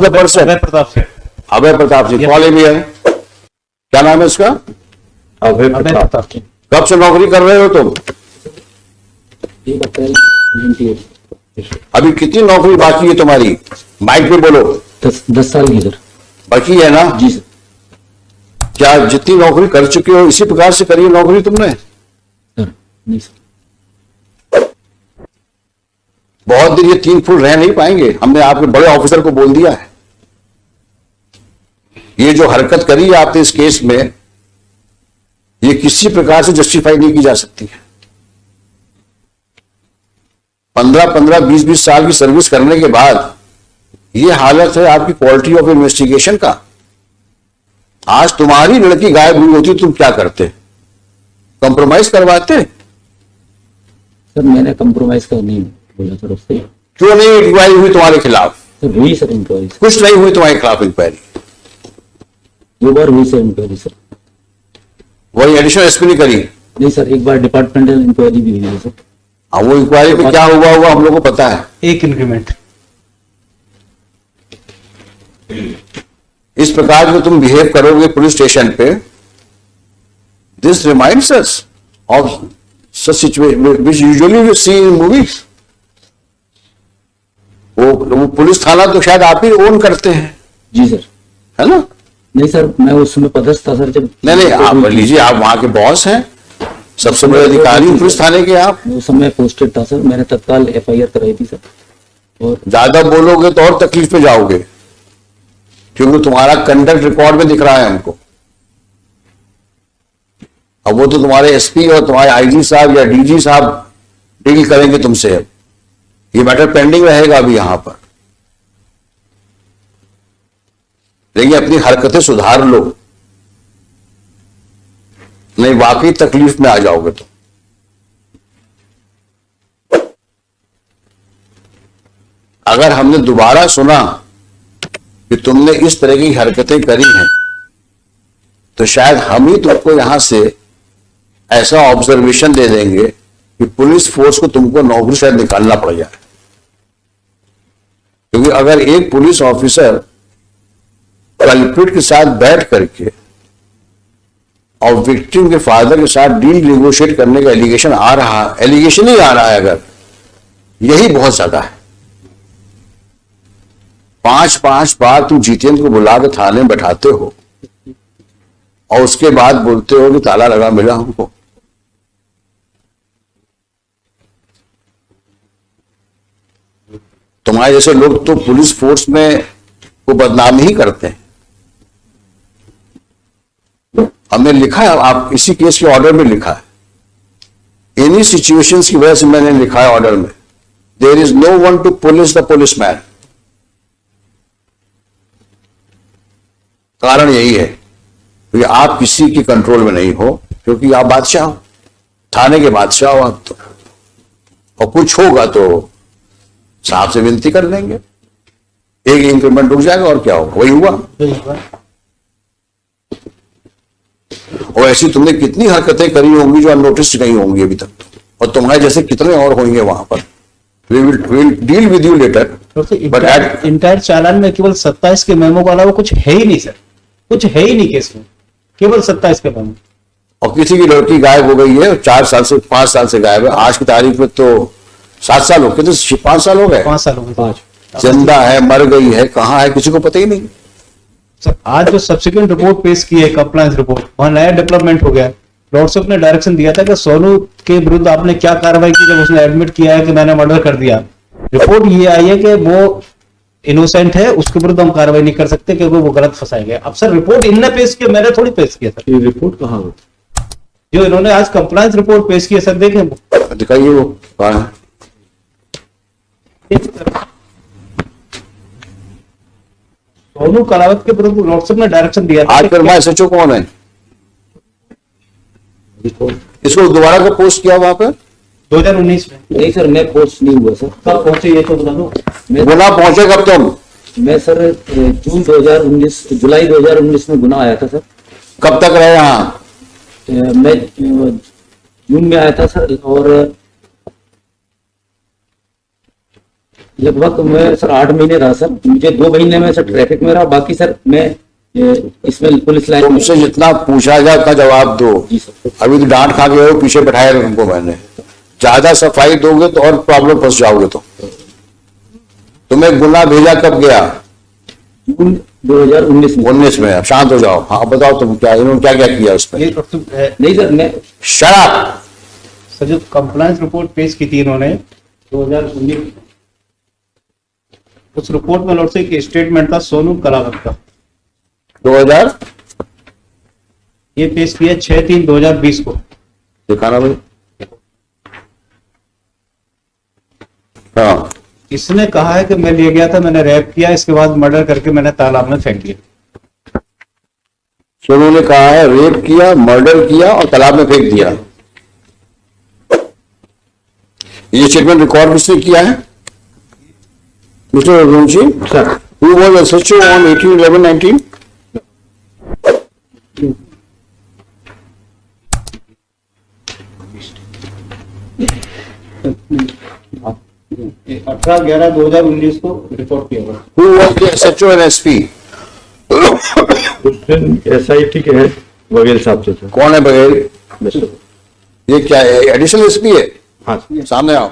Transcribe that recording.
Person अभय प्रताप सिंह। अभय Pratap Singh call भी है, क्या नाम है इसका? अभय प्रताप सिंह। कब से नौकरी कर रहे हो तुम? अभी कितनी नौकरी बाकी है तुम्हारी? माइक पे बोलो। 10 साल की सर। बाकी है ना? जी सर। क्या जितनी नौकरी कर चुके हो इसी प्रकार से करी है नौकरी तुमने? सर नहीं सर। बहुत दिन ये 3 फुट रह नहीं पाएंगे, हमने आपके बड़े ऑफिसर को बोल दिया है। ये जो हरकत करी है आपने इस केस में, ये किसी प्रकार से जस्टिफाई नहीं की जा सकती है। 15-15, 20-20 साल की सर्विस करने के बाद ये हालत है आपकी क्वालिटी ऑफ इन्वेस्टिगेशन का। आज तुम्हारी लड़की गायब हुई होती तुम क्या करते? कंप्रोमाइज करवाते? सर मैंने कंप्रोमाइज का नहीं बोला सर उससे। क्यों नहीं इंक्वायरी हुई तुम्हारे खिलाफ? सर हुई सर इंक्वायरी। कुछ नहीं हुई तुम्हारे खिलाफ इंक्वायरी? 2 बार हुई सर इंक्वायरी सर। वही एडिशनल एसपी ने करी? नहीं सर, एक बार डिपार्टमेंटल इंक्वायरी भी हुई है सर। हाँ, वो इंक्वायरी पे क्या हुआ होगा हम लोग को पता है। एक इंक्रीमेंट। इस प्रकार जो तुम बिहेव करोगे पुलिस स्टेशन पे, this reminds us of such situation which usually we see in movies. वो पुलिस थाना तो शायद आप ही ओन करते हैं, जी सर। है ना? नहीं सर, मैं उस समय पदस्थ था सर जब। नहीं, आप लीजिए, आप वहां के बॉस हैं, सबसे बड़े अधिकारी पुलिस थाने के आप। उस समय पोस्टेड था सर, मैंने तत्काल FIR कराई थी सर। और ज्यादा बोलोगे तो और तकलीफ में जाओगे, क्योंकि तुम्हारा कंडक्ट रिकॉर्ड में दिख रहा है हमको। अब वो तो तुम्हारे SP और तुम्हारे IG साहब या DG साहब डील करेंगे तुमसे। अब ये मैटर पेंडिंग रहेगा अभी यहां पर, लेकिन अपनी हरकतें सुधार लो, नहीं वाकई तकलीफ में आ जाओगे। तो अगर हमने दोबारा सुना कि तुमने इस तरह की हरकतें करी हैं, तो शायद हम ही तुमको यहां से ऐसा ऑब्जर्वेशन दे देंगे कि पुलिस फोर्स को तुमको नौकरी से निकालना पड़ जाए। क्योंकि अगर एक पुलिस ऑफिसर कल्प्रिट के साथ बैठ करके और विक्टिम के फादर के साथ डील नेगोशिएट करने का एलिगेशन आ रहा, एलिगेशन ही आ रहा है, अगर यही बहुत ज्यादा है। 5-5 बार तुम जितेंद्र को बुला के थाने में बैठाते हो और उसके बाद बोलते हो कि ताला लगा मिला हमको। तुम्हारे जैसे लोग तो पुलिस फोर्स में को बदनाम ही करते हैं। हमने लिखा है, आप इसी केस के ऑर्डर में लिखा है, एनी सिचुएशंस की वजह से मैंने लिखा है ऑर्डर में, there is no one to police the policeman. कारण यही है कि आप किसी के कंट्रोल में नहीं हो, क्योंकि आप बादशाह हो, थाने के बादशाह हो आप तो। और कुछ होगा तो साहब से विनती कर लेंगे, एक इंक्रीमेंट रुक जाएगा और क्या होगा, वही हुआ। और ऐसी तुमने कितनी हरकतें करी होंगी जो अननोटिस नहीं होंगी अभी तक तो, और तुम्हारे जैसे कितने और होंगे वहां पर। We will deal with you later. But entire challan में केवल 27 के मेमो के अलावा कुछ है ही नहीं सर, कुछ है ही नहीं केस में, केवल 27 के मेमो। और किसी की लड़की गायब हो गई है, 4 साल से 5 साल से गायब है, आज की तारीख में तो 7 साल हो गए, तो 5 साल हो गए, 5 साल हो गए। 5 जिंदा है, मर गई है, कहाँ है, किसी को पता ही नहीं। सर आज जो सब्सिक्वेंट रिपोर्ट पेश की है, कंप्लायंस रिपोर्ट, वहां नया डेवलपमेंट हो गया। लॉर्ड साहब ने डायरेक्शन दिया था कि सोनू के विरुद्ध आपने क्या कार्रवाई की जब उसने एडमिट किया है कि मैंने मर्डर कर दिया। रिपोर्ट ये आई है कि वो इनोसेंट है, उसके विरुद्ध हम कार्रवाई नहीं कर सकते क्योंकि वो गलत फंसाए गए। अब सर रिपोर्ट इनने पेश किया, मैंने थोड़ी पेश किया सर। ये रिपोर्ट कहाँ हो जो इन्होंने आज कंप्लायंस रिपोर्ट पेश की है सर, देखें दिखाइए वो कहाँ है। सोनू कलावत के विरुद्ध लॉर्ड साहब ने डायरेक्शन दिया था। आज फिर मैं SHO कौन है? इसको दोबारा कब पोस्ट किया वहां पर? 2019 में। नहीं सर, मैं पोस्ट नहीं हुआ सर। कब पहुंचे ये तो बता दो। गुना पहुंचे कब तुम? मैं सर जुलाई 2019 में गुना आया था सर। कब तक रहे यहाँ? मैं जून में आया था सर, और लगभग मैं सर 8 महीने रहा सर, मुझे 2 महीने में सर ट्रैफिक में रहा, बाकी सर मैं इसमें पुलिस लाइन में। तुमसे जितना पूछा जाए उतना जवाब दो। जी सर। अभी तो डांट खा गए हो, पीछे बैठाया तुमको मैंने। ज्यादा सफाई दोगे तो और प्रॉब्लम फंस जाओगे। तो तुम्हें गुना भेजा कब गया? जून 2019 में। 19 में। अब शांत हो जाओ। हाँ बताओ तुम क्या, इन्होंने क्या क्या किया उसमें? ये तो नहीं सर, मैं शराब। सर जो कंप्लायंस रिपोर्ट पेश की थी इन्होंने 2019, उस रिपोर्ट में लॉर्ड से एक स्टेटमेंट था सोनू कलावत का, 2000 ये पेश किया 6/3/2020 को। दिखाना भाई। हाँ, इसने कहा है कि मैं ले गया था, मैंने रैप किया, इसके बाद मर्डर करके मैंने तालाब में फेंक दिया। सोनू ने कहा है रेप किया, मर्डर किया और तालाब में फेंक दिया। ये स्टेटमेंट रिकॉर्ड किसने किया है? Mister Raghuvanshi sir who was SHO on 18/11/19? हाँ। 18/11/2019 को रिपोर्ट किया हुआ। Who was the SHO and SP? SIT के हेड वकील साहब थे। कौन है बघेल? मिस्टर ये क्या है? एडिशनल एसपी है? हाँ सामने आओ।